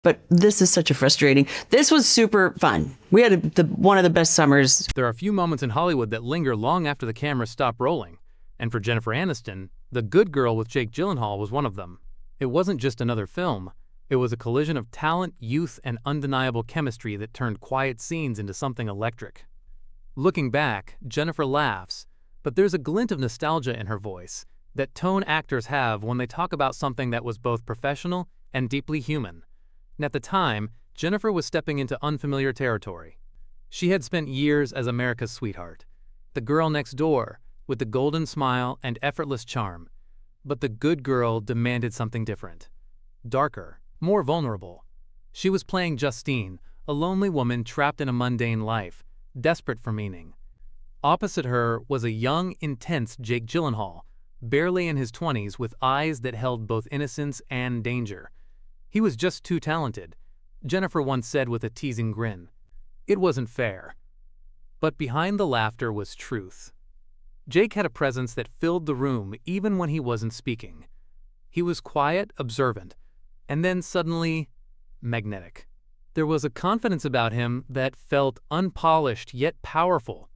But this is such a frustrating. This was super fun. We had one of the best summers. There are a few moments in Hollywood that linger long after the cameras stop rolling. And for Jennifer Aniston, The Good Girl with Jake Gyllenhaal was one of them. It wasn't just another film. It was a collision of talent, youth, and undeniable chemistry that turned quiet scenes into something electric. Looking back, Jennifer laughs, but there's a glint of nostalgia in her voice that tone actors have when they talk about something that was both professional and deeply human. And at the time, Jennifer was stepping into unfamiliar territory. She had spent years as America's sweetheart, the girl next door, with the golden smile and effortless charm. But the good girl demanded something different. Darker, more vulnerable. She was playing Justine, a lonely woman trapped in a mundane life, desperate for meaning. Opposite her was a young, intense Jake Gyllenhaal, barely in his 20s, with eyes that held both innocence and danger. He was just too talented, Jennifer once said with a teasing grin. It wasn't fair. But behind the laughter was truth. Jake had a presence that filled the room even when he wasn't speaking. He was quiet, observant, and then suddenly magnetic. There was a confidence about him that felt unpolished yet powerful,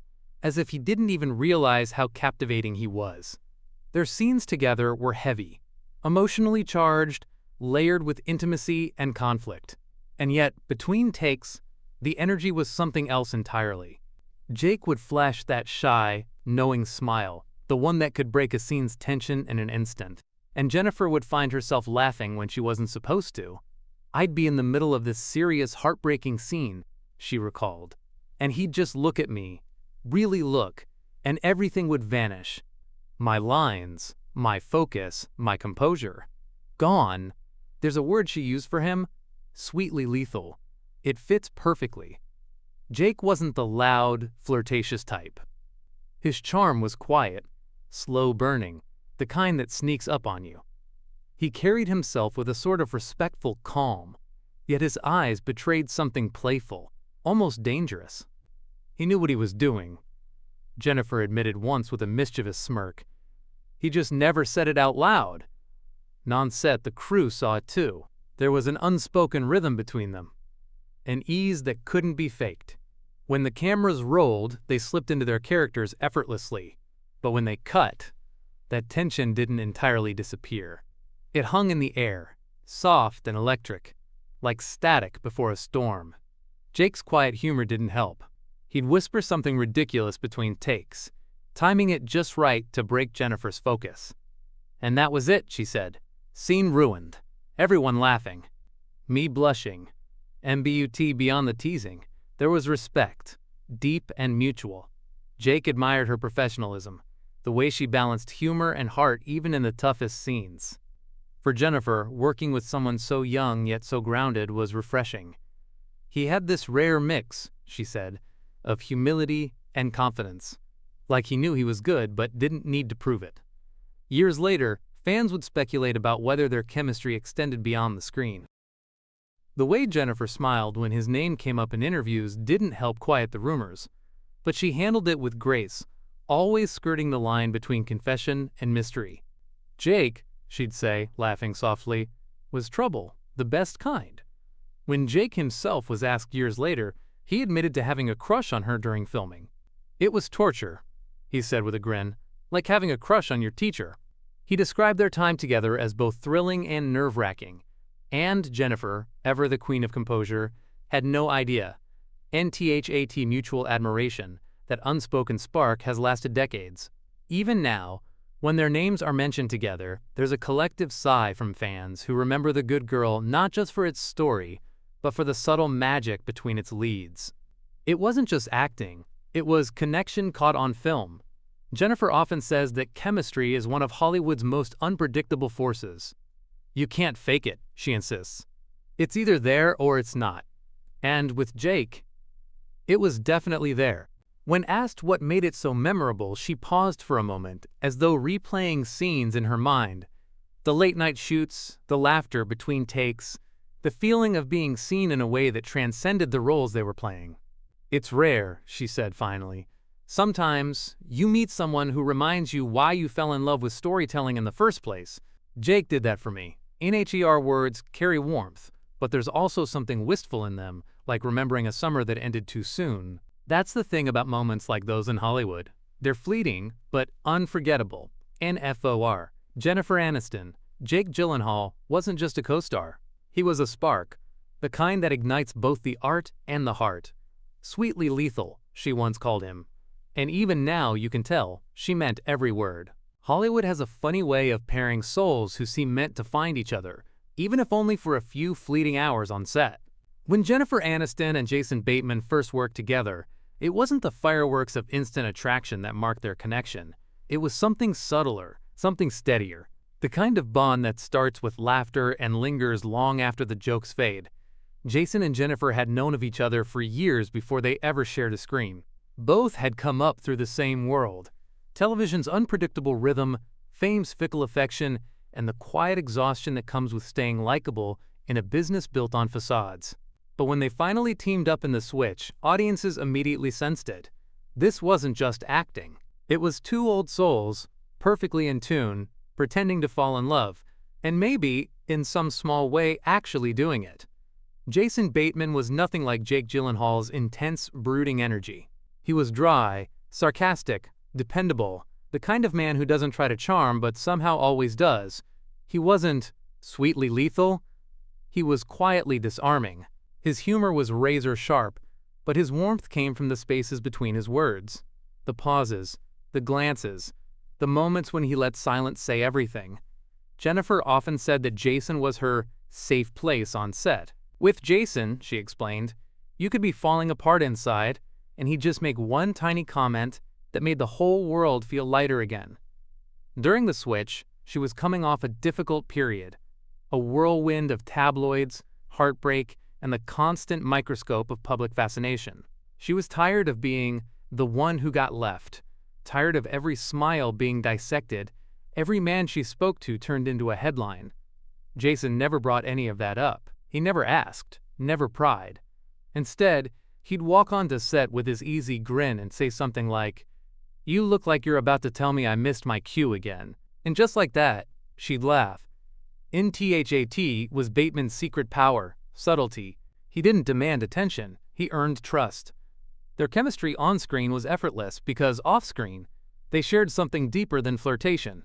as if he didn't even realize how captivating he was. Their scenes together were heavy, emotionally charged, layered with intimacy and conflict. And yet, between takes, the energy was something else entirely. Jake would flash that shy, knowing smile, the one that could break a scene's tension in an instant. And Jennifer would find herself laughing when she wasn't supposed to. I'd be in the middle of this serious, heartbreaking scene, she recalled, and he'd just look at me, really look, and everything would vanish. My lines, my focus, my composure. Gone. There's a word she used for him, sweetly lethal. It fits perfectly. Jake wasn't the loud, flirtatious type. His charm was quiet, slow burning, the kind that sneaks up on you. He carried himself with a sort of respectful calm, yet his eyes betrayed something playful, almost dangerous. He knew what he was doing, Jennifer admitted once with a mischievous smirk. He just never said it out loud. On-set, the crew saw it too. There was an unspoken rhythm between them, an ease that couldn't be faked. When the cameras rolled, they slipped into their characters effortlessly. But when they cut, that tension didn't entirely disappear. It hung in the air, soft and electric, like static before a storm. Jake's quiet humor didn't help. He'd whisper something ridiculous between takes, timing it just right to break Jennifer's focus. And that was it, she said. Scene ruined. Everyone laughing. Me blushing. MBUT beyond the teasing. There was respect, deep and mutual. Jake admired her professionalism, the way she balanced humor and heart even in the toughest scenes. For Jennifer, working with someone so young yet so grounded was refreshing. He had this rare mix, she said, of humility and confidence. Like he knew he was good but didn't need to prove it. Years later, fans would speculate about whether their chemistry extended beyond the screen. The way Jennifer smiled when his name came up in interviews didn't help quiet the rumors, but she handled it with grace, always skirting the line between confession and mystery. Jake, she'd say, laughing softly, was trouble, the best kind. When Jake himself was asked years later, he admitted to having a crush on her during filming. It was torture, he said with a grin, like having a crush on your teacher. He described their time together as both thrilling and nerve-wracking. And Jennifer, ever the queen of composure, had no idea. NTHAT mutual admiration, that unspoken spark has lasted decades. Even now, when their names are mentioned together, there's a collective sigh from fans who remember The Good Girl not just for its story, but for the subtle magic between its leads. It wasn't just acting, it was connection caught on film. Jennifer often says that chemistry is one of Hollywood's most unpredictable forces. You can't fake it, she insists. It's either there or it's not. And with Jake, it was definitely there. When asked what made it so memorable, she paused for a moment, as though replaying scenes in her mind. The late-night shoots, the laughter between takes, the feeling of being seen in a way that transcended the roles they were playing. It's rare, she said finally. Sometimes, you meet someone who reminds you why you fell in love with storytelling in the first place. Jake did that for me. NHER words carry warmth, but there's also something wistful in them, like remembering a summer that ended too soon. That's the thing about moments like those in Hollywood. They're fleeting, but unforgettable. NFOR. Jennifer Aniston. Jake Gyllenhaal wasn't just a co-star. He was a spark, the kind that ignites both the art and the heart. Sweetly lethal, she once called him. And even now you can tell, she meant every word. Hollywood has a funny way of pairing souls who seem meant to find each other, even if only for a few fleeting hours on set. When Jennifer Aniston and Jason Bateman first worked together, it wasn't the fireworks of instant attraction that marked their connection. It was something subtler, something steadier. The kind of bond that starts with laughter and lingers long after the jokes fade. Jason and Jennifer had known of each other for years before they ever shared a screen. Both had come up through the same world. Television's unpredictable rhythm, fame's fickle affection, and the quiet exhaustion that comes with staying likable in a business built on facades. But when they finally teamed up in The Switch, audiences immediately sensed it. This wasn't just acting. It was two old souls, perfectly in tune, pretending to fall in love, and maybe, in some small way, actually doing it. Jason Bateman was nothing like Jake Gyllenhaal's intense, brooding energy. He was dry, sarcastic, dependable, the kind of man who doesn't try to charm but somehow always does. He wasn't sweetly lethal. He was quietly disarming. His humor was razor sharp, but his warmth came from the spaces between his words. The pauses, the glances, the moments when he let silence say everything. Jennifer often said that Jason was her safe place on set. With Jason, she explained, you could be falling apart inside, and he'd just make one tiny comment that made the whole world feel lighter again. During The Switch, she was coming off a difficult period, a whirlwind of tabloids, heartbreak, and the constant microscope of public fascination. She was tired of being the one who got left, tired of every smile being dissected, every man she spoke to turned into a headline. Jason never brought any of that up. He never asked, never pried. Instead, he'd walk onto set with his easy grin and say something like, "You look like you're about to tell me I missed my cue again." And just like that, she'd laugh. NTHAT was Bateman's secret power, subtlety. He didn't demand attention, he earned trust. Their chemistry on-screen was effortless because off-screen, they shared something deeper than flirtation.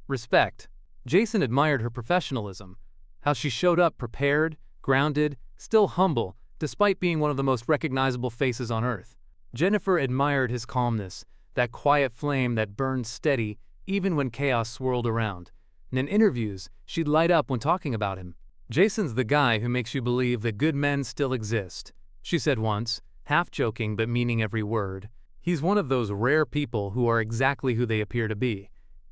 Respect. Jason admired her professionalism, how she showed up prepared, grounded, still humble, despite being one of the most recognizable faces on earth. Jennifer admired his calmness, that quiet flame that burned steady even when chaos swirled around. And in interviews, she'd light up when talking about him. "Jason's the guy who makes you believe that good men still exist," she said once, half joking but meaning every word. "He's one of those rare people who are exactly who they appear to be."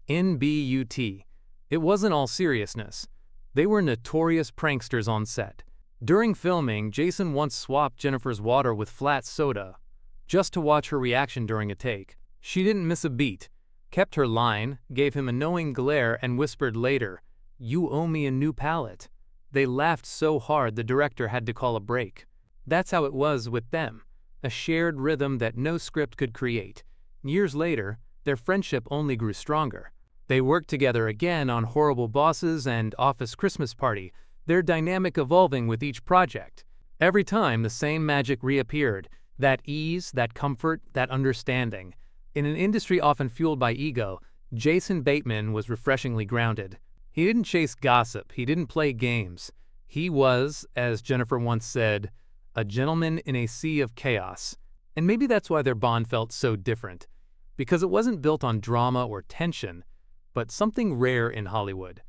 NBUT. It wasn't all seriousness. They were notorious pranksters on set. During filming, Jason once swapped Jennifer's water with flat soda, just to watch her reaction during a take. She didn't miss a beat, kept her line, gave him a knowing glare, and whispered later, "You owe me a new palette." They laughed so hard the director had to call a break. That's how it was with them, a shared rhythm that no script could create. Years later, their friendship only grew stronger. They worked together again on Horrible Bosses and Office Christmas Party, their dynamic evolving with each project. Every time the same magic reappeared, that ease, that comfort, that understanding. In an industry often fueled by ego, Jason Bateman was refreshingly grounded. He didn't chase gossip, he didn't play games. He was, as Jennifer once said, a gentleman in a sea of chaos. And maybe that's why their bond felt so different. Because it wasn't built on drama or tension, but something rare in Hollywood.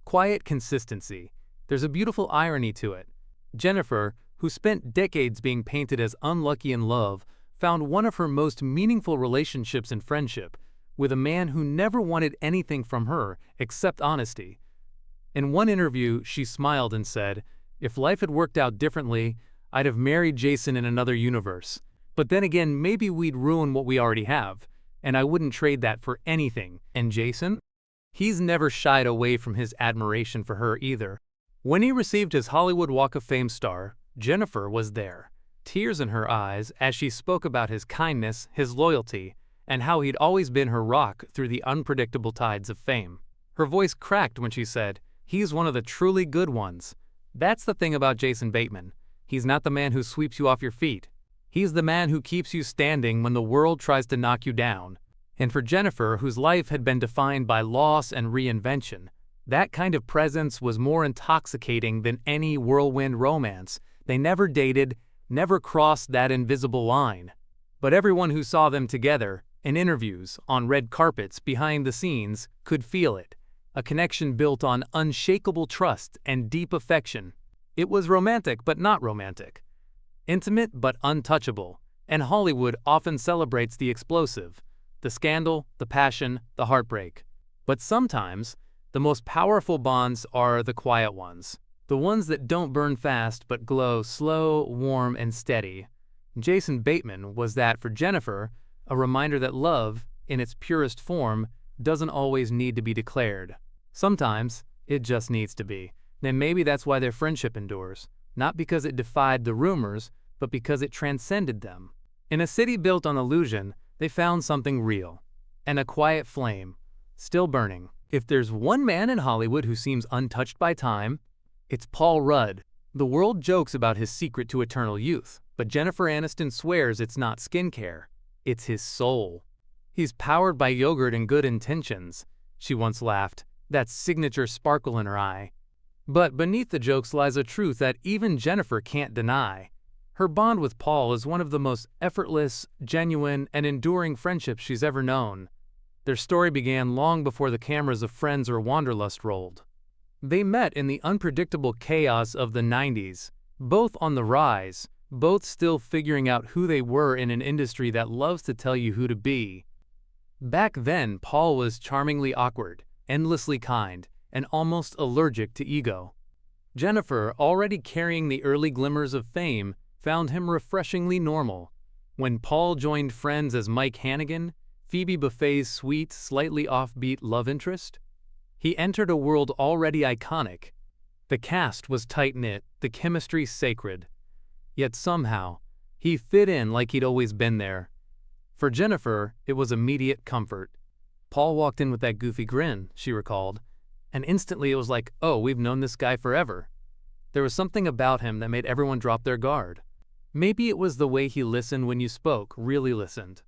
Quiet consistency. There's a beautiful irony to it. Jennifer, who spent decades being painted as unlucky in love, found one of her most meaningful relationships in friendship, with a man who never wanted anything from her except honesty. In one interview, she smiled and said, "If life had worked out differently, I'd have married Jason in another universe. But then again, maybe we'd ruin what we already have, and I wouldn't trade that for anything." And Jason? He's never shied away from his admiration for her either. When he received his Hollywood Walk of Fame star, Jennifer was there, tears in her eyes as she spoke about his kindness, his loyalty, and how he'd always been her rock through the unpredictable tides of fame. Her voice cracked when she said, "He's one of the truly good ones." That's the thing about Jason Bateman. He's not the man who sweeps you off your feet. He's the man who keeps you standing when the world tries to knock you down. And for Jennifer, whose life had been defined by loss and reinvention, that kind of presence was more intoxicating than any whirlwind romance. They never dated, never crossed that invisible line. But everyone who saw them together, in interviews, on red carpets, behind the scenes, could feel it. A connection built on unshakable trust and deep affection. It was romantic but not romantic. Intimate but untouchable. And Hollywood often celebrates the explosive, the scandal, the passion, the heartbreak. But sometimes, the most powerful bonds are the quiet ones. The ones that don't burn fast but glow slow, warm, and steady. Jason Bateman was that for Jennifer, a reminder that love, in its purest form, doesn't always need to be declared. Sometimes, it just needs to be. And maybe that's why their friendship endures. Not because it defied the rumors, but because it transcended them. In a city built on illusion, they found something real. And a quiet flame, still burning. If there's one man in Hollywood who seems untouched by time, it's Paul Rudd. The world jokes about his secret to eternal youth, but Jennifer Aniston swears it's not skincare. It's his soul. He's powered by yogurt and good intentions, she once laughed, that signature sparkle in her eye. But beneath the jokes lies a truth that even Jennifer can't deny. Her bond with Paul is one of the most effortless, genuine, and enduring friendships she's ever known. Their story began long before the cameras of Friends or Wanderlust rolled. They met in the unpredictable chaos of the 90s, both on the rise, both still figuring out who they were in an industry that loves to tell you who to be. Back then, Paul was charmingly awkward, endlessly kind, and almost allergic to ego. Jennifer, already carrying the early glimmers of fame, found him refreshingly normal. When Paul joined Friends as Mike Hannigan, Phoebe Buffay's sweet, slightly offbeat love interest, he entered a world already iconic. The cast was tight-knit, the chemistry sacred. Yet somehow, he fit in like he'd always been there. For Jennifer, it was immediate comfort. Paul walked in with that goofy grin, she recalled, and instantly it was like, oh, we've known this guy forever. There was something about him that made everyone drop their guard. Maybe it was the way he listened when you spoke, really listened.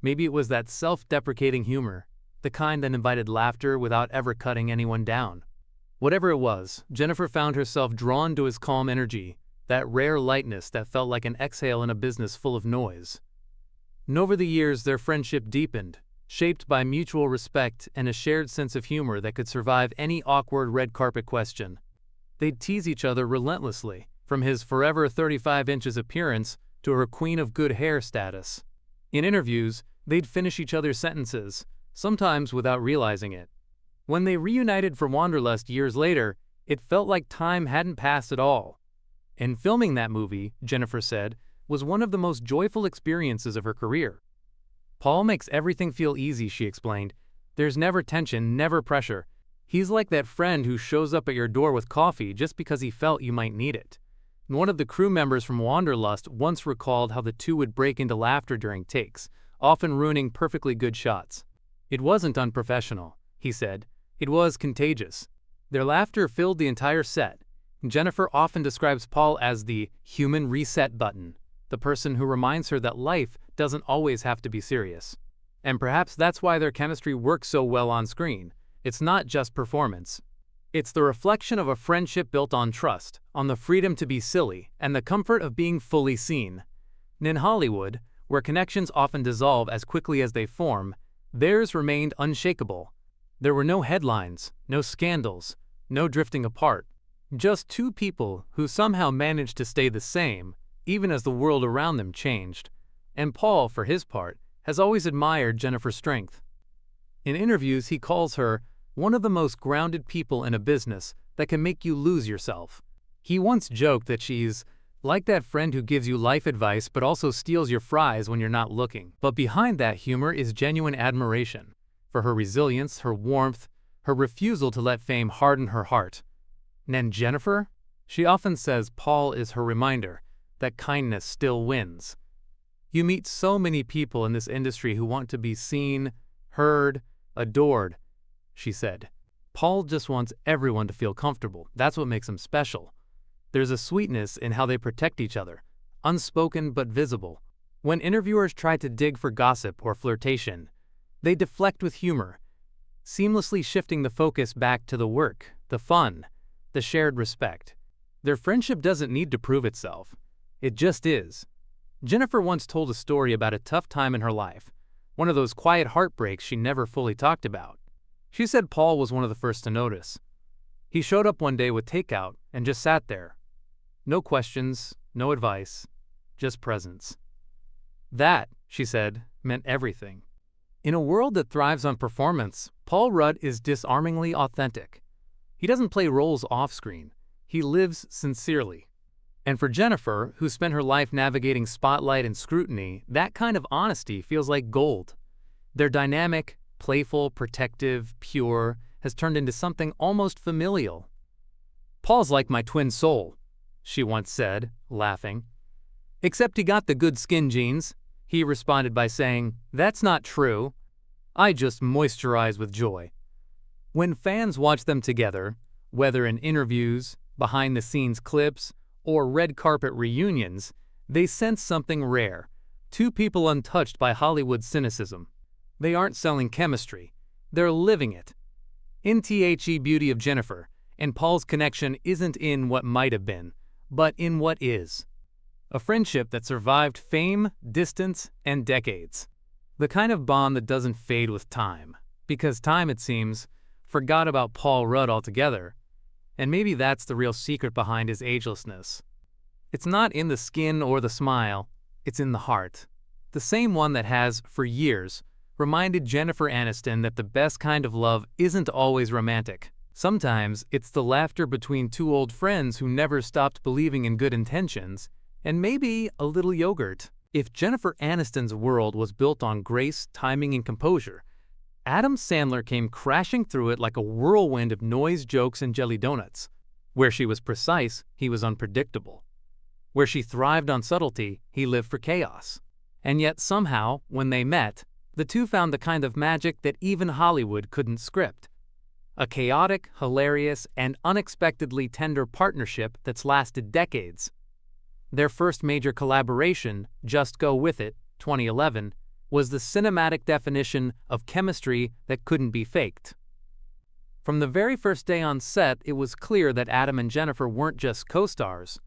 Maybe it was that self-deprecating humor, the kind that invited laughter without ever cutting anyone down. Whatever it was, Jennifer found herself drawn to his calm energy, that rare lightness that felt like an exhale in a business full of noise. And over the years, their friendship deepened, shaped by mutual respect and a shared sense of humor that could survive any awkward red carpet question. They'd tease each other relentlessly, from his forever 35 inches appearance to her queen of good hair status. In interviews, they'd finish each other's sentences, sometimes without realizing it. When they reunited for Wanderlust years later, it felt like time hadn't passed at all. And filming that movie, Jennifer said, was one of the most joyful experiences of her career. Paul makes everything feel easy, she explained. There's never tension, never pressure. He's like that friend who shows up at your door with coffee just because he felt you might need it. And one of the crew members from Wanderlust once recalled how the two would break into laughter during takes, often ruining perfectly good shots. It wasn't unprofessional, he said. It was contagious. Their laughter filled the entire set. Jennifer often describes Paul as the human reset button, the person who reminds her that life doesn't always have to be serious. And perhaps that's why their chemistry works so well on screen. It's not just performance. It's the reflection of a friendship built on trust, on the freedom to be silly, and the comfort of being fully seen. And in Hollywood, where connections often dissolve as quickly as they form, theirs remained unshakable. There were no headlines, no scandals, no drifting apart. Just two people who somehow managed to stay the same, even as the world around them changed. And Paul, for his part, has always admired Jennifer's strength. In interviews, he calls her one of the most grounded people in a business that can make you lose yourself. He once joked that she's like that friend who gives you life advice but also steals your fries when you're not looking. But behind that humor is genuine admiration for her resilience, her warmth, her refusal to let fame harden her heart. And Jennifer? She often says Paul is her reminder that kindness still wins. You meet so many people in this industry who want to be seen, heard, adored, she said. Paul just wants everyone to feel comfortable. That's what makes him special. There's a sweetness in how they protect each other, unspoken but visible. When interviewers try to dig for gossip or flirtation, they deflect with humor, seamlessly shifting the focus back to the work, the fun, the shared respect. Their friendship doesn't need to prove itself. It just is. Jennifer once told a story about a tough time in her life, one of those quiet heartbreaks she never fully talked about. She said Paul was one of the first to notice. He showed up one day with takeout and just sat there. No questions, no advice, just presence. That, she said, meant everything. In a world that thrives on performance, Paul Rudd is disarmingly authentic. He doesn't play roles off-screen. He lives sincerely. And for Jennifer, who spent her life navigating spotlight and scrutiny, that kind of honesty feels like gold. Their dynamic, playful, protective, pure, has turned into something almost familial. "Paul's like my twin soul," she once said, laughing. "Except he got the good skin genes," he responded by saying, "That's not true. I just moisturize with joy." When fans watch them together, whether in interviews, behind-the-scenes clips, or red carpet reunions, they sense something rare. Two people untouched by Hollywood cynicism. They aren't selling chemistry. They're living it. In The Beauty of Jennifer, and Paul's connection isn't in what might have been, but in what is. A friendship that survived fame, distance, and decades. The kind of bond that doesn't fade with time. Because time, it seems, forgot about Paul Rudd altogether. And maybe that's the real secret behind his agelessness. It's not in the skin or the smile, it's in the heart. The same one that has, for years, reminded Jennifer Aniston that the best kind of love isn't always romantic. Sometimes it's the laughter between two old friends who never stopped believing in good intentions, and maybe a little yogurt. If Jennifer Aniston's world was built on grace, timing, and composure, Adam Sandler came crashing through it like a whirlwind of noise, jokes, and jelly donuts. Where she was precise, he was unpredictable. Where she thrived on subtlety, he lived for chaos. And yet somehow, when they met, the two found the kind of magic that even Hollywood couldn't script. A chaotic, hilarious, and unexpectedly tender partnership that's lasted decades. Their first major collaboration, Just Go With It, 2011, was the cinematic definition of chemistry that couldn't be faked. From the very first day on set, it was clear that Adam and Jennifer weren't just co-stars.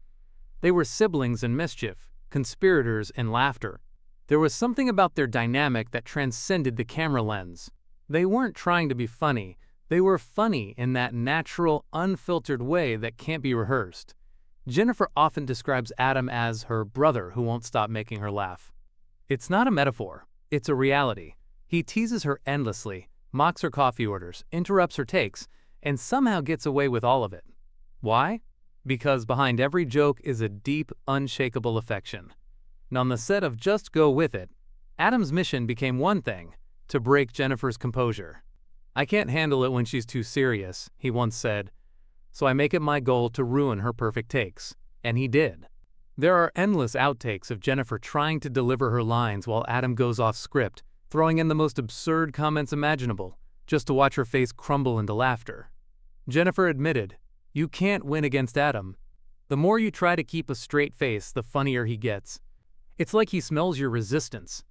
They were siblings in mischief, conspirators in laughter. There was something about their dynamic that transcended the camera lens. They weren't trying to be funny. They were funny in that natural, unfiltered way that can't be rehearsed. Jennifer often describes Adam as her brother who won't stop making her laugh. It's not a metaphor. It's a reality. He teases her endlessly, mocks her coffee orders, interrupts her takes, and somehow gets away with all of it. Why? Because behind every joke is a deep, unshakable affection. And on the set of Just Go With It, Adam's mission became one thing: to break Jennifer's composure. "I can't handle it when she's too serious," he once said, "so I make it my goal to ruin her perfect takes." And he did. There are endless outtakes of Jennifer trying to deliver her lines while Adam goes off script, throwing in the most absurd comments imaginable, just to watch her face crumble into laughter. Jennifer admitted, "You can't win against Adam. The more you try to keep a straight face, the funnier he gets. It's like he smells your resistance."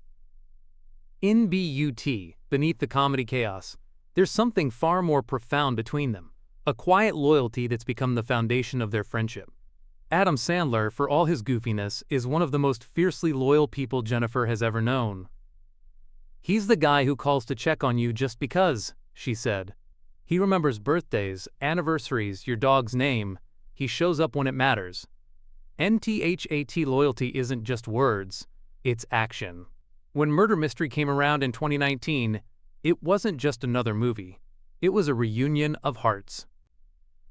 In Beneath the Comedy Chaos, there's something far more profound between them, a quiet loyalty that's become the foundation of their friendship. Adam Sandler, for all his goofiness, is one of the most fiercely loyal people Jennifer has ever known. "He's the guy who calls to check on you just because," she said. "He remembers birthdays, anniversaries, your dog's name. He shows up when it matters." NTHAT loyalty isn't just words, it's action. When Murder Mystery came around in 2019, it wasn't just another movie. It was a reunion of hearts.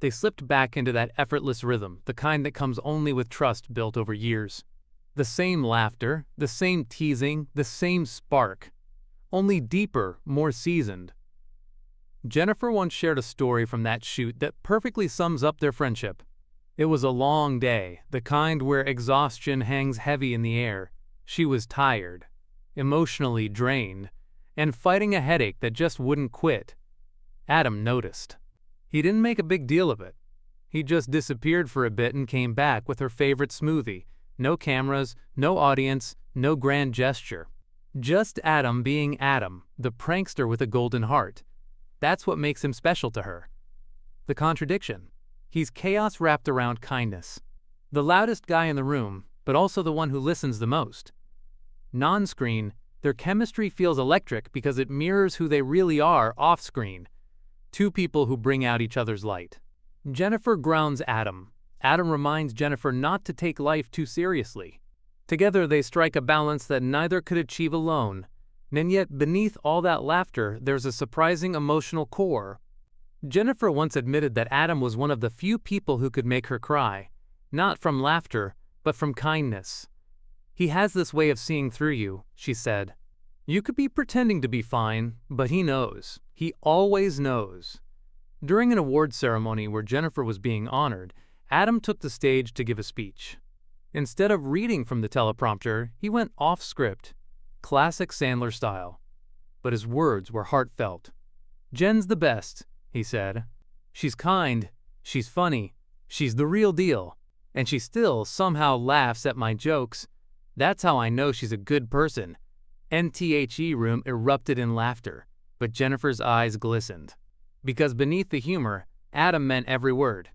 They slipped back into that effortless rhythm, the kind that comes only with trust built over years. The same laughter, the same teasing, the same spark. Only deeper, more seasoned. Jennifer once shared a story from that shoot that perfectly sums up their friendship. It was a long day, the kind where exhaustion hangs heavy in the air. She was tired, emotionally drained, and fighting a headache that just wouldn't quit. Adam noticed. He didn't make a big deal of it. He just disappeared for a bit and came back with her favorite smoothie. No cameras, no audience, no grand gesture. Just Adam being Adam, the prankster with a golden heart. That's what makes him special to her. The contradiction. He's chaos wrapped around kindness. The loudest guy in the room, but also the one who listens the most. Non-screen, their chemistry feels electric because it mirrors who they really are off-screen. Two people who bring out each other's light. Jennifer grounds Adam. Adam reminds Jennifer not to take life too seriously. Together they strike a balance that neither could achieve alone. And yet beneath all that laughter, there's a surprising emotional core. Jennifer once admitted that Adam was one of the few people who could make her cry. Not from laughter, but from kindness. He has this way of seeing through you, she said. You could be pretending to be fine, but he knows. He always knows. During an awards ceremony where Jennifer was being honored, Adam took the stage to give a speech. Instead of reading from the teleprompter, he went off script, classic Sandler style. But his words were heartfelt. Jen's the best, he said. She's kind, she's funny, she's the real deal, and she still somehow laughs at my jokes. That's how I know she's a good person. NTHE room erupted in laughter, but Jennifer's eyes glistened. Because beneath the humor, Adam meant every word.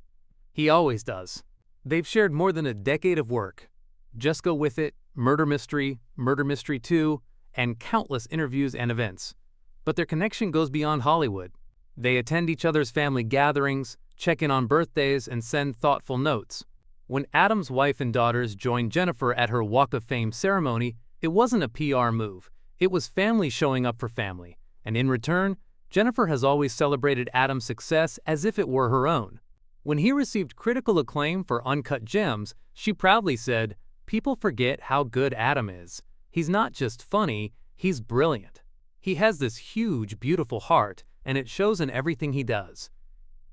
He always does. They've shared more than a decade of work. Just Go With It, Murder Mystery 2, and countless interviews and events. But their connection goes beyond Hollywood. They attend each other's family gatherings, check in on birthdays, and send thoughtful notes. When Adam's wife and daughters joined Jennifer at her Walk of Fame ceremony, it wasn't a PR move. It was family showing up for family. And in return, Jennifer has always celebrated Adam's success as if it were her own. When he received critical acclaim for Uncut Gems, she proudly said, "People forget how good Adam is. He's not just funny, he's brilliant. He has this huge, beautiful heart, and it shows in everything he does."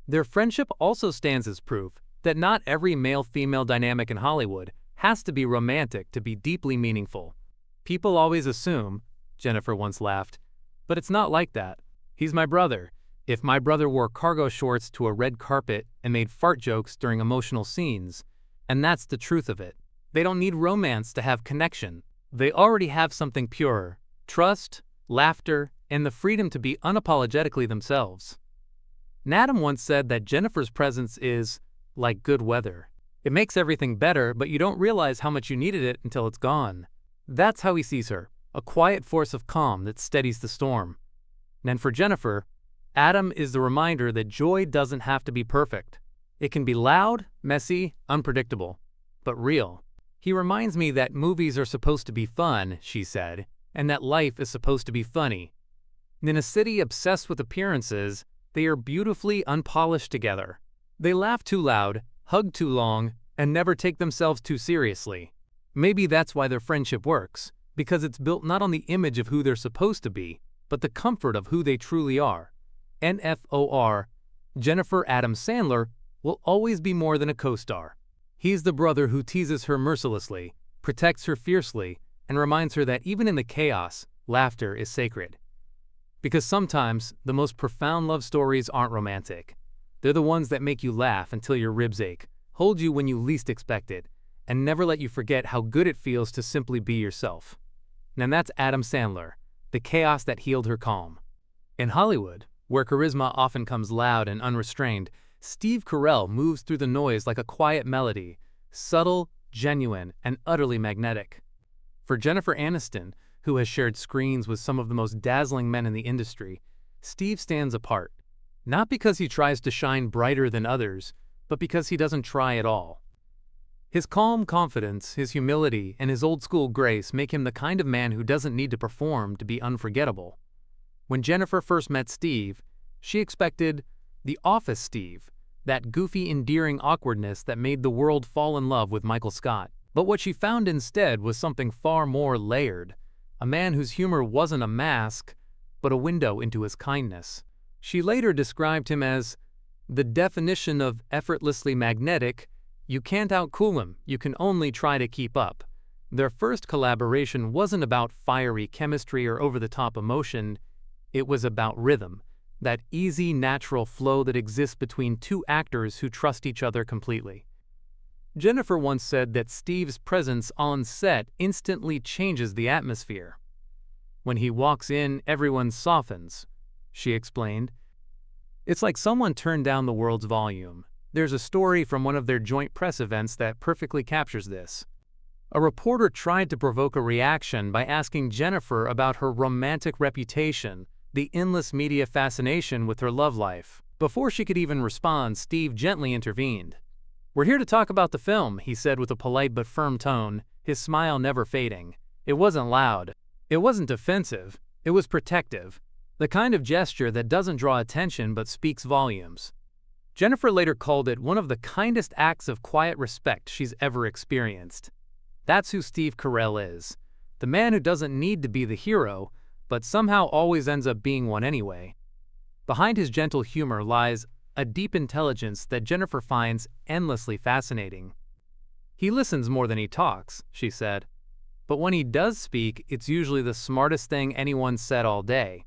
Their friendship also stands as proof that not every male-female dynamic in Hollywood has to be romantic to be deeply meaningful. People always assume, Jennifer once laughed, but it's not like that. He's my brother. If my brother wore cargo shorts to a red carpet and made fart jokes during emotional scenes, and that's the truth of it. They don't need romance to have connection. They already have something pure, trust, laughter, and the freedom to be unapologetically themselves. Adam once said that Jennifer's presence is like good weather. It makes everything better, but you don't realize how much you needed it until it's gone. That's how he sees her, a quiet force of calm that steadies the storm. And for Jennifer, Adam is the reminder that joy doesn't have to be perfect. It can be loud, messy, unpredictable, but real. He reminds me that movies are supposed to be fun, she said, and that life is supposed to be funny. In a city obsessed with appearances, they are beautifully unpolished together. They laugh too loud, hug too long, and never take themselves too seriously. Maybe that's why their friendship works, because it's built not on the image of who they're supposed to be, but the comfort of who they truly are. NFOR, Jennifer Adam Sandler will always be more than a co-star. He's the brother who teases her mercilessly, protects her fiercely, and reminds her that even in the chaos, laughter is sacred. Because sometimes, the most profound love stories aren't romantic. They're the ones that make you laugh until your ribs ache, hold you when you least expect it, and never let you forget how good it feels to simply be yourself. And that's Adam Sandler, the chaos that healed her calm. In Hollywood, where charisma often comes loud and unrestrained, Steve Carell moves through the noise like a quiet melody, subtle, genuine, and utterly magnetic. For Jennifer Aniston, who has shared screens with some of the most dazzling men in the industry, Steve stands apart. Not because he tries to shine brighter than others, but because he doesn't try at all. His calm confidence, his humility, and his old-school grace make him the kind of man who doesn't need to perform to be unforgettable. When Jennifer first met Steve, she expected the Office Steve, that goofy, endearing awkwardness that made the world fall in love with Michael Scott. But what she found instead was something far more layered, a man whose humor wasn't a mask, but a window into his kindness. She later described him as the definition of effortlessly magnetic. You can't outcool him, you can only try to keep up. Their first collaboration wasn't about fiery chemistry or over-the-top emotion, it was about rhythm. that easy, natural flow that exists between two actors who trust each other completely. Jennifer once said that Steve's presence on set instantly changes the atmosphere. When he walks in, everyone softens, she explained. It's like someone turned down the world's volume. There's a story from one of their joint press events that perfectly captures this. A reporter tried to provoke a reaction by asking Jennifer about her romantic reputation, the endless media fascination with her love life. Before she could even respond, Steve gently intervened. "We're here to talk about the film," he said with a polite but firm tone, his smile never fading. It wasn't loud. It wasn't offensive. It was protective. The kind of gesture that doesn't draw attention but speaks volumes. Jennifer later called it one of the kindest acts of quiet respect she's ever experienced. That's who Steve Carell is. The man who doesn't need to be the hero, but somehow always ends up being one anyway. Behind his gentle humor lies a deep intelligence that Jennifer finds endlessly fascinating. "He listens more than he talks," she said. "But when he does speak, it's usually the smartest thing anyone's said all day."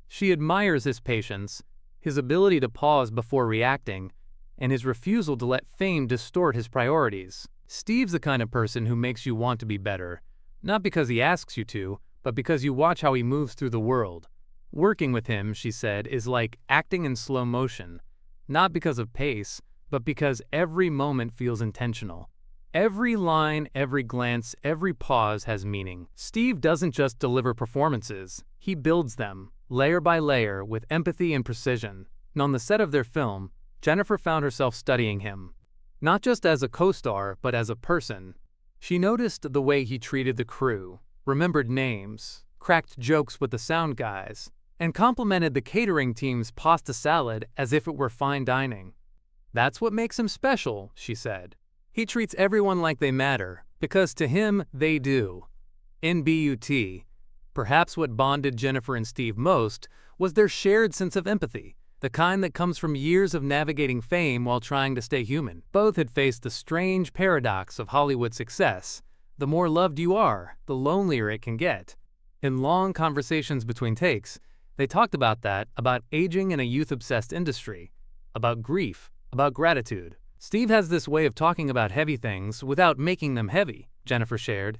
She admires his patience, his ability to pause before reacting, and his refusal to let fame distort his priorities. Steve's the kind of person who makes you want to be better, not because he asks you to, but because you watch how he moves through the world. Working with him, she said, is like acting in slow motion, not because of pace, but because every moment feels intentional. Every line, every glance, every pause has meaning. Steve doesn't just deliver performances, he builds them, layer by layer, with empathy and precision. And on the set of their film, Jennifer found herself studying him, not just as a co-star, but as a person. She noticed the way he treated the crew, remembered names, cracked jokes with the sound guys, and complimented the catering team's pasta salad as if it were fine dining. "That's what makes him special," she said. "He treats everyone like they matter, because to him, they do." In BUT, perhaps what bonded Jennifer and Steve most was their shared sense of empathy, the kind that comes from years of navigating fame while trying to stay human. Both had faced the strange paradox of Hollywood success. The more loved you are, the lonelier it can get. In long conversations between takes, they talked about that, about aging in a youth-obsessed industry, about grief, about gratitude. "Steve has this way of talking about heavy things without making them heavy," Jennifer shared.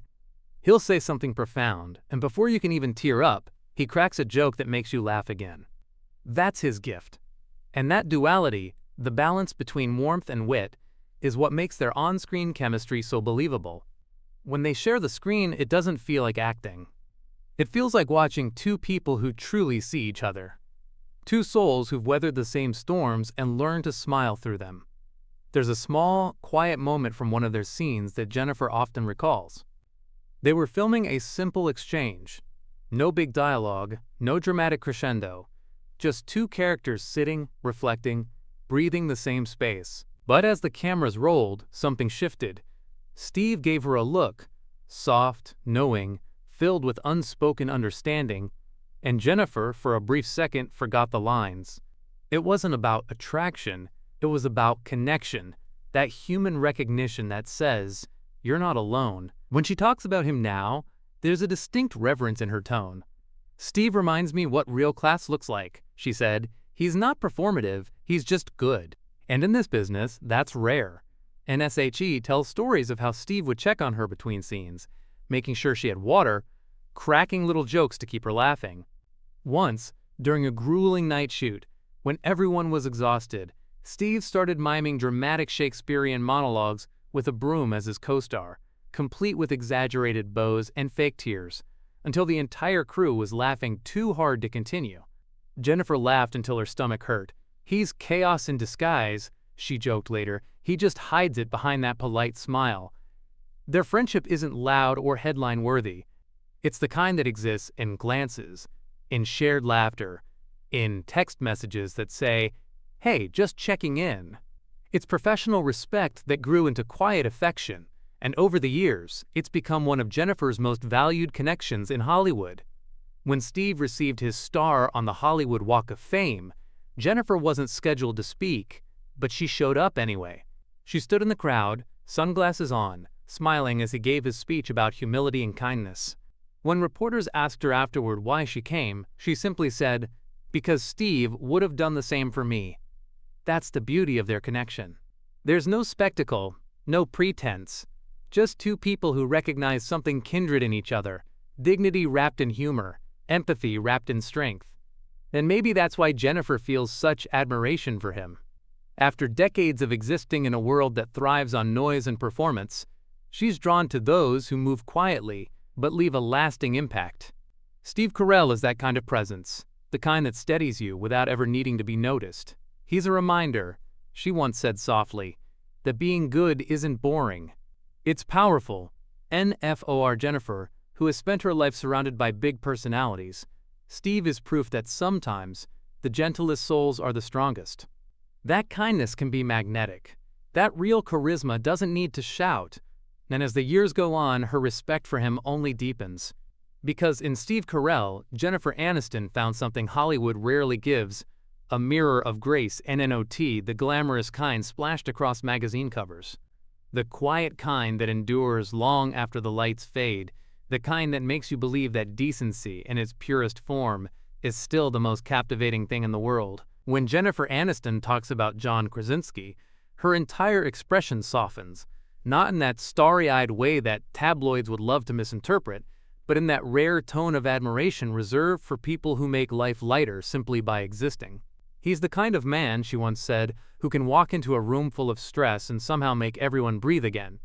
"He'll say something profound, and before you can even tear up, he cracks a joke that makes you laugh again. That's his gift." And that duality, the balance between warmth and wit, is what makes their on-screen chemistry so believable. When they share the screen, it doesn't feel like acting. It feels like watching two people who truly see each other. Two souls who've weathered the same storms and learned to smile through them. There's a small, quiet moment from one of their scenes that Jennifer often recalls. They were filming a simple exchange. No big dialogue, no dramatic crescendo. Just two characters sitting, reflecting, breathing the same space. But as the cameras rolled, something shifted. Steve gave her a look, soft, knowing, filled with unspoken understanding, and Jennifer, for a brief second, forgot the lines. It wasn't about attraction, it was about connection, that human recognition that says, "You're not alone." When she talks about him now, there's a distinct reverence in her tone. "Steve reminds me what real class looks like," she said. "He's not performative, he's just good." And in this business, that's rare. NSHE tells stories of how Steve would check on her between scenes, making sure she had water, cracking little jokes to keep her laughing. Once, during a grueling night shoot, when everyone was exhausted, Steve started miming dramatic Shakespearean monologues with a broom as his co-star, complete with exaggerated bows and fake tears, until the entire crew was laughing too hard to continue. Jennifer laughed until her stomach hurt. "He's chaos in disguise," she joked later. "He just hides it behind that polite smile." Their friendship isn't loud or headline-worthy. It's the kind that exists in glances, in shared laughter, in text messages that say, "Hey, just checking in." It's professional respect that grew into quiet affection, and over the years, it's become one of Jennifer's most valued connections in Hollywood. When Steve received his star on the Hollywood Walk of Fame, Jennifer wasn't scheduled to speak, but she showed up anyway. She stood in the crowd, sunglasses on, smiling as he gave his speech about humility and kindness. When reporters asked her afterward why she came, she simply said, because Steve would have done the same for me. That's the beauty of their connection. There's no spectacle, no pretense, just two people who recognize something kindred in each other, dignity wrapped in humor, empathy wrapped in strength. And maybe that's why Jennifer feels such admiration for him. After decades of existing in a world that thrives on noise and performance, she's drawn to those who move quietly but leave a lasting impact. Steve Carell is that kind of presence, the kind that steadies you without ever needing to be noticed. He's a reminder, she once said softly, that being good isn't boring. It's powerful. NFOR Jennifer, who has spent her life surrounded by big personalities, Steve is proof that sometimes the gentlest souls are the strongest. That kindness can be magnetic. That real charisma doesn't need to shout. And as the years go on, her respect for him only deepens. Because in Steve Carell, Jennifer Aniston found something Hollywood rarely gives, a mirror of grace, NNOT, the glamorous kind splashed across magazine covers. The quiet kind that endures long after the lights fade, the kind that makes you believe that decency in its purest form is still the most captivating thing in the world. When Jennifer Aniston talks about John Krasinski, her entire expression softens, not in that starry-eyed way that tabloids would love to misinterpret, but in that rare tone of admiration reserved for people who make life lighter simply by existing. He's the kind of man, she once said, who can walk into a room full of stress and somehow make everyone breathe again.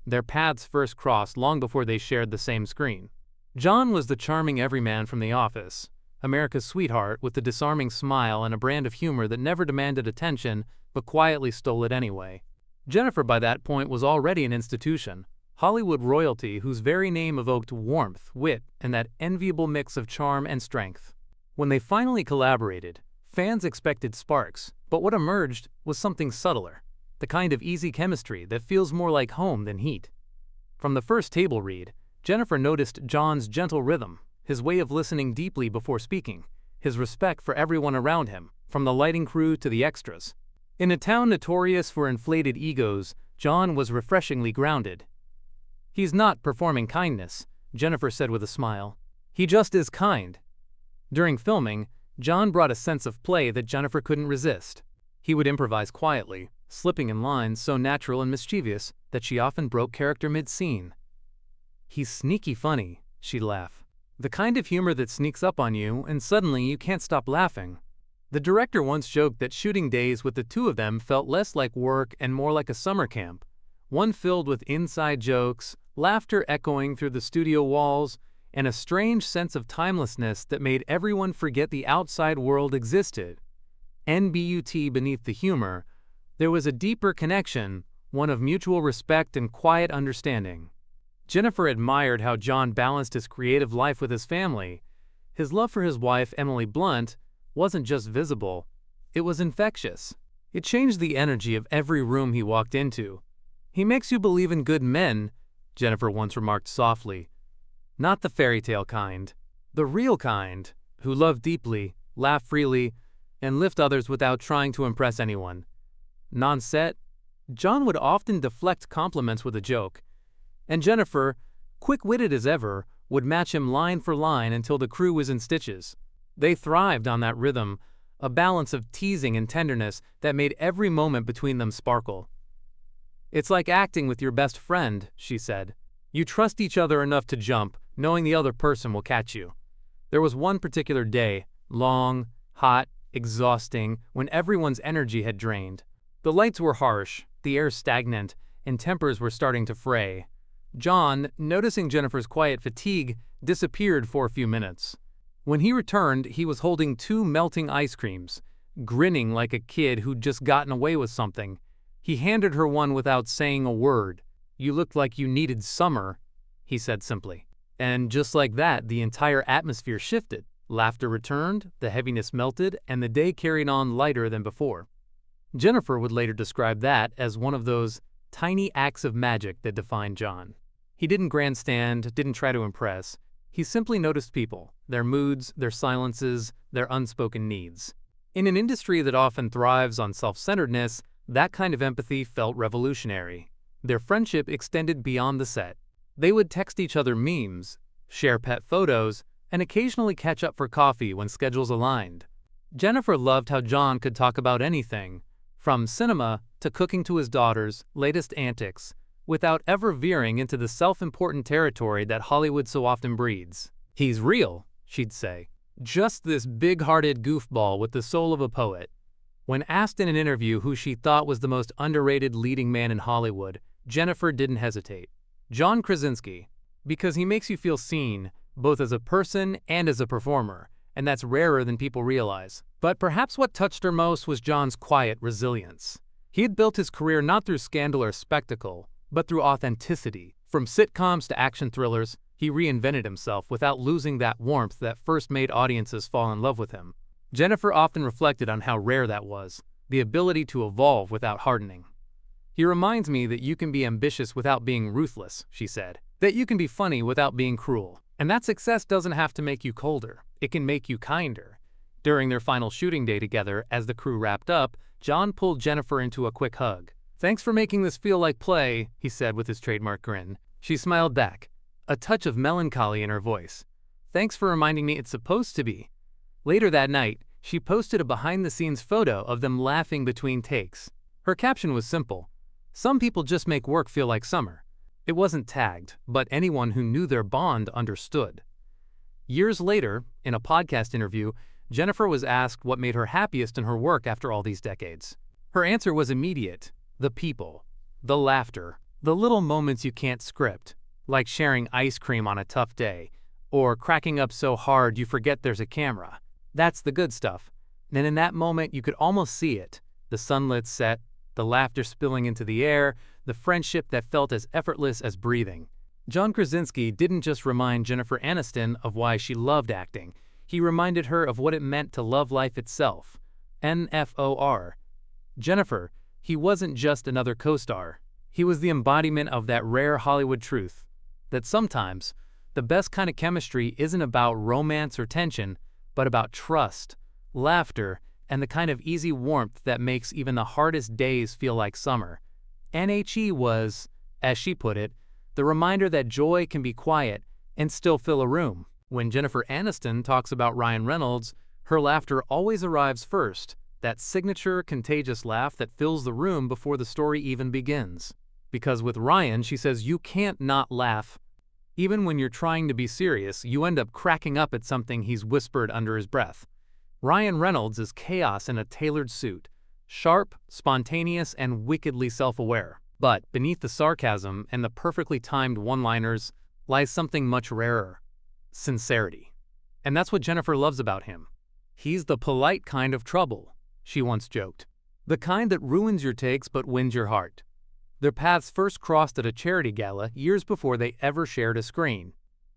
Their paths first crossed long before they shared the same screen. John was the charming everyman from The Office, America's sweetheart with the disarming smile and a brand of humor that never demanded attention but quietly stole it anyway. Jennifer by that point was already an institution, Hollywood royalty whose very name evoked warmth, wit, and that enviable mix of charm and strength. When they finally collaborated, fans expected sparks, but what emerged was something subtler, the kind of easy chemistry that feels more like home than heat. From the first table read, Jennifer noticed John's gentle rhythm, his way of listening deeply before speaking, his respect for everyone around him, from the lighting crew to the extras. In a town notorious for inflated egos, John was refreshingly grounded. "He's not performing kindness," Jennifer said with a smile. "He just is kind." During filming, John brought a sense of play that Jennifer couldn't resist. He would improvise quietly, slipping in lines so natural and mischievous that she often broke character mid-scene. "He's sneaky funny," she'd laugh. "The kind of humor that sneaks up on you and suddenly you can't stop laughing." The director once joked that shooting days with the two of them felt less like work and more like a summer camp, one filled with inside jokes, laughter echoing through the studio walls, and a strange sense of timelessness that made everyone forget the outside world existed. NBUT beneath the humor, there was a deeper connection, one of mutual respect and quiet understanding. Jennifer admired how John balanced his creative life with his family. His love for his wife, Emily Blunt, wasn't just visible, it was infectious. It changed the energy of every room he walked into. "He makes you believe in good men," Jennifer once remarked softly. "Not the fairy tale kind. The real kind, who love deeply, laugh freely, and lift others without trying to impress anyone." Non-set, John would often deflect compliments with a joke, and Jennifer, quick-witted as ever, would match him line for line until the crew was in stitches. They thrived on that rhythm, a balance of teasing and tenderness that made every moment between them sparkle. "It's like acting with your best friend," she said. "You trust each other enough to jump, knowing the other person will catch you." There was one particular day, long, hot, exhausting, when everyone's energy had drained. The lights were harsh, the air stagnant, and tempers were starting to fray. John, noticing Jennifer's quiet fatigue, disappeared for a few minutes. When he returned, he was holding 2 melting ice creams, grinning like a kid who'd just gotten away with something. He handed her one without saying a word. "You looked like you needed summer," he said simply. And just like that, the entire atmosphere shifted. Laughter returned, the heaviness melted, and the day carried on lighter than before. Jennifer would later describe that as one of those tiny acts of magic that defined John. He didn't grandstand, didn't try to impress. He simply noticed people, their moods, their silences, their unspoken needs. In an industry that often thrives on self-centeredness, that kind of empathy felt revolutionary. Their friendship extended beyond the set. They would text each other memes, share pet photos, and occasionally catch up for coffee when schedules aligned. Jennifer loved how John could talk about anything, from cinema to cooking to his daughter's latest antics, without ever veering into the self-important territory that Hollywood so often breeds. "He's real," she'd say. "Just this big-hearted goofball with the soul of a poet." When asked in an interview who she thought was the most underrated leading man in Hollywood, Jennifer didn't hesitate. John Krasinski, because he makes you feel seen, both as a person and as a performer, and that's rarer than people realize. But perhaps what touched her most was John's quiet resilience. He had built his career not through scandal or spectacle, but through authenticity. From sitcoms to action thrillers, he reinvented himself without losing that warmth that first made audiences fall in love with him. Jennifer often reflected on how rare that was, the ability to evolve without hardening. "He reminds me that you can be ambitious without being ruthless," she said. "That you can be funny without being cruel. And that success doesn't have to make you colder. It can make you kinder." During their final shooting day together, as the crew wrapped up, John pulled Jennifer into a quick hug. "Thanks for making this feel like play," he said with his trademark grin. She smiled back, a touch of melancholy in her voice. "Thanks for reminding me it's supposed to be." Later that night, she posted a behind-the-scenes photo of them laughing between takes. Her caption was simple: "Some people just make work feel like summer." It wasn't tagged, but anyone who knew their bond understood. Years later, in a podcast interview, Jennifer was asked what made her happiest in her work after all these decades. Her answer was immediate: the people, the laughter, the little moments you can't script, like sharing ice cream on a tough day, or cracking up so hard you forget there's a camera. That's the good stuff. And in that moment, you could almost see it: the sunlit set, the laughter spilling into the air, the friendship that felt as effortless as breathing. John Krasinski didn't just remind Jennifer Aniston of why she loved acting. He reminded her of what it meant to love life itself. NFOR. Jennifer, he wasn't just another co-star. He was the embodiment of that rare Hollywood truth, that sometimes the best kind of chemistry isn't about romance or tension, but about trust, laughter, and the kind of easy warmth that makes even the hardest days feel like summer. NHE was, as she put it, the reminder that joy can be quiet and still fill a room. When Jennifer Aniston talks about Ryan Reynolds, her laughter always arrives first, that signature contagious laugh that fills the room before the story even begins. Because with Ryan, she says you can't not laugh. Even when you're trying to be serious, you end up cracking up at something he's whispered under his breath. Ryan Reynolds is chaos in a tailored suit, sharp, spontaneous, and wickedly self-aware. But beneath the sarcasm and the perfectly timed one-liners lies something much rarer: sincerity. And that's what Jennifer loves about him. "He's the polite kind of trouble," she once joked. "The kind that ruins your takes but wins your heart." Their paths first crossed at a charity gala years before they ever shared a screen.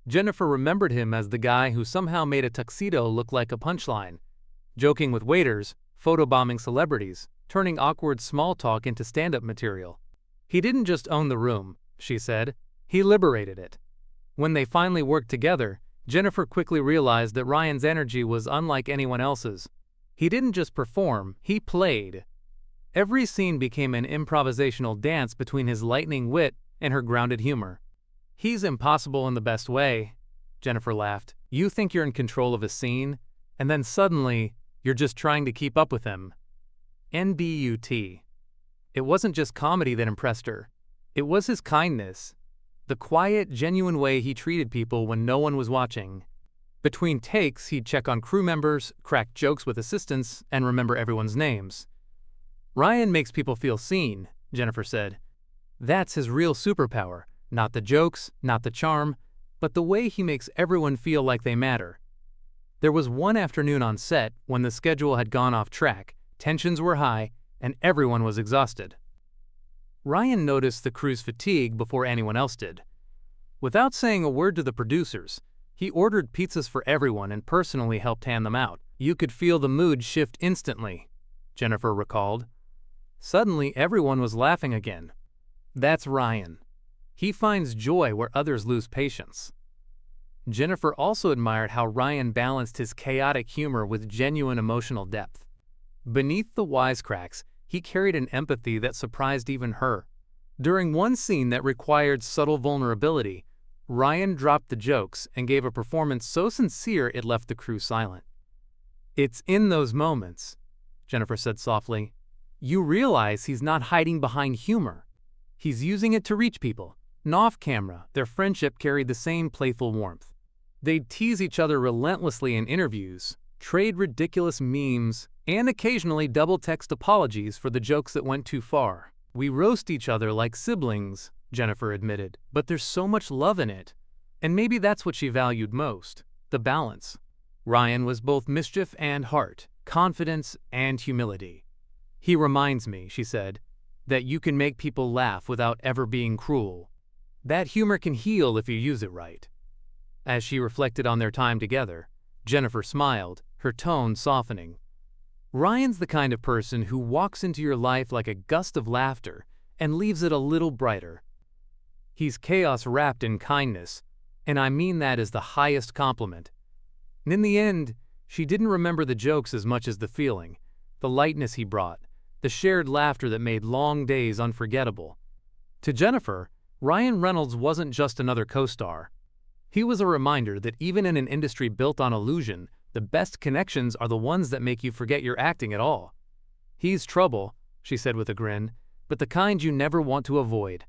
Jennifer remembered him as the guy who somehow made a tuxedo look like a punchline, joking with waiters, photobombing celebrities, turning awkward small talk into stand-up material. "He didn't just own the room," she said, "he liberated it." When they finally worked together, Jennifer quickly realized that Ryan's energy was unlike anyone else's. He didn't just perform, he played. Every scene became an improvisational dance between his lightning wit and her grounded humor. "He's impossible in the best way," Jennifer laughed. "You think you're in control of a scene, and then suddenly, you're just trying to keep up with him." NBUT. It wasn't just comedy that impressed her. It was his kindness. The quiet, genuine way he treated people when no one was watching. Between takes, he'd check on crew members, crack jokes with assistants, and remember everyone's names. "Ryan makes people feel seen," Jennifer said. "That's his real superpower. Not the jokes, not the charm, but the way he makes everyone feel like they matter." There was one afternoon on set when the schedule had gone off track, tensions were high, and everyone was exhausted. Ryan noticed the crew's fatigue before anyone else did. Without saying a word to the producers, he ordered pizzas for everyone and personally helped hand them out. "You could feel the mood shift instantly," Jennifer recalled. Suddenly, everyone was laughing again. That's Ryan. He finds joy where others lose patience. Jennifer also admired how Ryan balanced his chaotic humor with genuine emotional depth. Beneath the wisecracks, he carried an empathy that surprised even her. During one scene that required subtle vulnerability, Ryan dropped the jokes and gave a performance so sincere it left the crew silent. "It's in those moments," Jennifer said softly, "you realize he's not hiding behind humor. He's using it to reach people." And off camera, their friendship carried the same playful warmth. They'd tease each other relentlessly in interviews, trade ridiculous memes, and occasionally double-text apologies for the jokes that went too far. "We roast each other like siblings," Jennifer admitted, "but there's so much love in it." And maybe that's what she valued most, the balance. Ryan was both mischief and heart, confidence and humility. "He reminds me," she said, "that you can make people laugh without ever being cruel. That humor can heal if you use it right." As she reflected on their time together, Jennifer smiled, her tone softening. "Ryan's the kind of person who walks into your life like a gust of laughter and leaves it a little brighter. He's chaos wrapped in kindness, and I mean that as the highest compliment." And in the end, she didn't remember the jokes as much as the feeling, the lightness he brought, the shared laughter that made long days unforgettable. To Jennifer, Ryan Reynolds wasn't just another co-star. He was a reminder that even in an industry built on illusion, the best connections are the ones that make you forget you're acting at all. "He's trouble," she said with a grin, "but the kind you never want to avoid."